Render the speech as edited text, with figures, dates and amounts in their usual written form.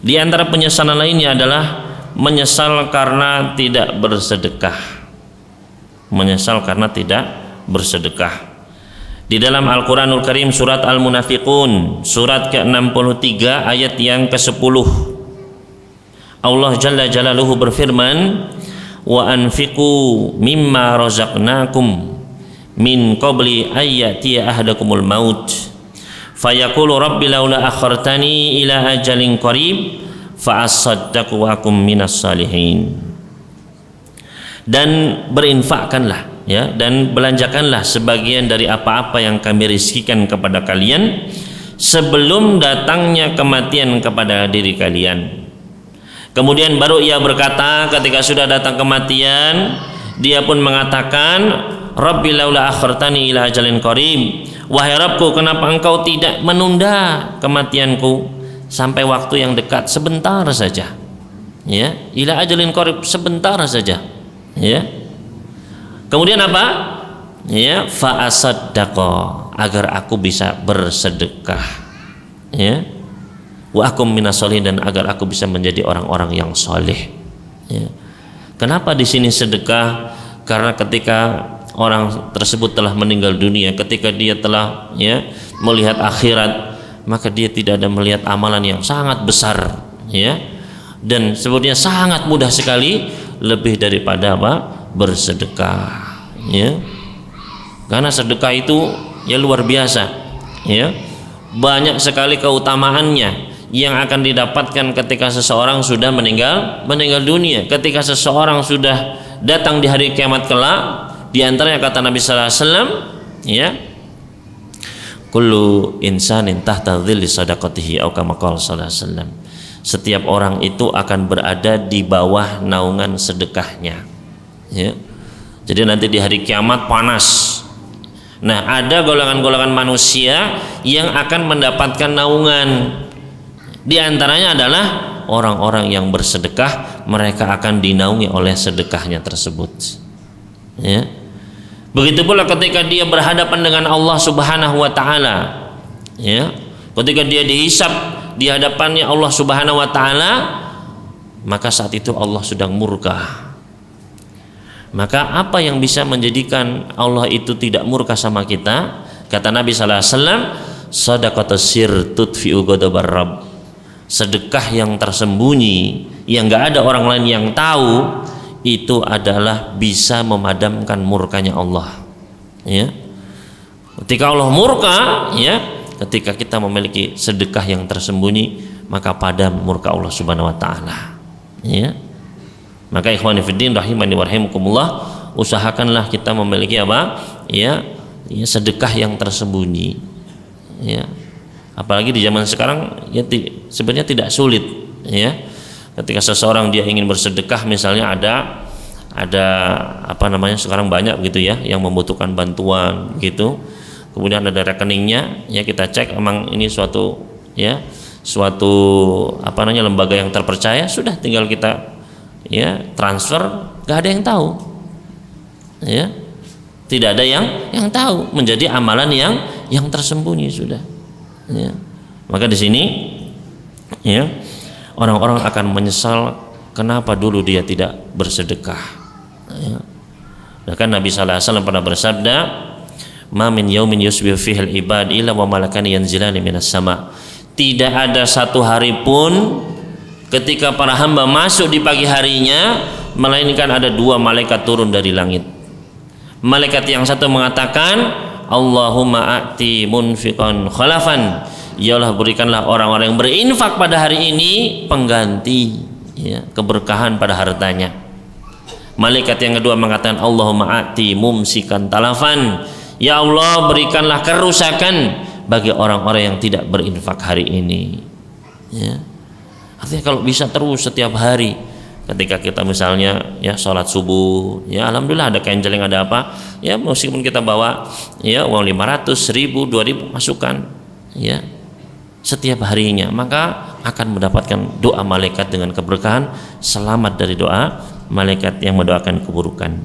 Di antara penyesalan lainnya adalah menyesal karena tidak bersedekah. Menyesal karena tidak bersedekah. Di dalam Al-Quranul Karim surat Al-Munafiqun surat ke-63 ayat yang ke-10, Allah Jalla Jalaluhu berfirman, wa anfiqu mimma razaqnakum min qabli ayyatiya ahadakumul maut fayaqulu rabbi laula akhartani ila ajalin qarib fa asaddaqu wa akum minas salihin. Dan berinfakkanlah, ya, dan belanjakanlah sebagian dari apa-apa yang kami rizkikan kepada kalian sebelum datangnya kematian kepada diri kalian. Kemudian baru ia berkata ketika sudah datang kematian, dia pun mengatakan, Rabbi laula akhartani ila ajalin qarib, wahai Rabbku, kenapa engkau tidak menunda kematianku sampai waktu yang dekat, sebentar saja, ya, ila ajalin qarib, sebentar saja, ya. Kemudian apa? Ya, fa asaddaqa, agar aku bisa bersedekah, ya, wa akum minas sholihin, dan agar aku bisa menjadi orang-orang yang soleh, ya. Kenapa di sini sedekah? Karena ketika orang tersebut telah meninggal dunia, ketika dia telah, ya, melihat akhirat, maka dia tidak ada melihat amalan yang sangat besar, ya, dan sebetulnya sangat mudah sekali lebih daripada apa? Bersedekah, ya. Karena sedekah itu ya luar biasa, ya, banyak sekali keutamaannya yang akan didapatkan ketika seseorang sudah meninggal dunia. Ketika seseorang sudah datang di hari kiamat kelak, di antaranya kata Nabi sallallahu alaihi wasallam, ya, kullu insanin tahta dhilli sadaqatihi atau kama qala sallallahu alaihi wasallam, setiap orang itu akan berada di bawah naungan sedekahnya, ya. Jadi nanti di hari kiamat panas. Nah, ada golongan-golongan manusia yang akan mendapatkan naungan. Di antaranya adalah orang-orang yang bersedekah, mereka akan dinaungi oleh sedekahnya tersebut, ya. Begitu pula ketika dia berhadapan dengan Allah Subhanahu wa taala, ya. Ketika dia dihisab di hadapannya Allah Subhanahu wa taala, maka saat itu Allah sedang murka. Maka apa yang bisa menjadikan Allah itu tidak murka sama kita? Kata Nabi sallallahu alaihi wasallam, shadaqatus sir tudfi'u ghadabar rabb. Sedekah yang tersembunyi, yang enggak ada orang lain yang tahu, itu adalah bisa memadamkan murkanya Allah, ya. Ketika Allah murka, ya, ketika kita memiliki sedekah yang tersembunyi, maka padam murka Allah Subhanahu wa taala, ya. Maka ikhwani fiddin rahimani wa rahimakumullah, usahakanlah kita memiliki apa? Ya, sedekah yang tersembunyi, ya. Apalagi di zaman sekarang, ya, sebenarnya tidak sulit, ya. Ketika seseorang dia ingin bersedekah, misalnya ada apa namanya, sekarang banyak gitu, ya, yang membutuhkan bantuan gitu. Kemudian ada rekeningnya, ya, kita cek emang ini suatu apa namanya, lembaga yang terpercaya, sudah tinggal kita, ya, transfer, gak ada yang tahu, ya, tidak ada yang tahu, menjadi amalan yang tersembunyi sudah, ya. Maka di sini, ya, orang-orang akan menyesal kenapa dulu dia tidak bersedekah, ya. Bahkan Nabi sallallahu alaihi wasallam pernah bersabda, ma min yaumin yusbihu fihi al-ibad illa wa malakani yanzilani minas sama. Tidak ada satu hari pun ketika para hamba masuk di pagi harinya, melainkan ada dua malaikat turun dari langit. Malaikat yang satu mengatakan, Allahumma a'ti munfiqan khalafan, ya Allah, berikanlah orang-orang yang berinfak pada hari ini pengganti, ya, keberkahan pada hartanya. Malaikat yang kedua mengatakan, Allahumma a'ti mumsikan talafan, ya Allah, berikanlah kerusakan bagi orang-orang yang tidak berinfak hari ini, ya. Artinya kalau bisa terus setiap hari, ketika kita misalnya, ya, sholat subuh, ya, alhamdulillah ada canceling, ada apa, ya, meskipun kita bawa, ya, uang 500, 1000, 2000 masukkan, ya, setiap harinya, maka akan mendapatkan doa malaikat dengan keberkahan, selamat dari doa malaikat yang mendoakan keburukan.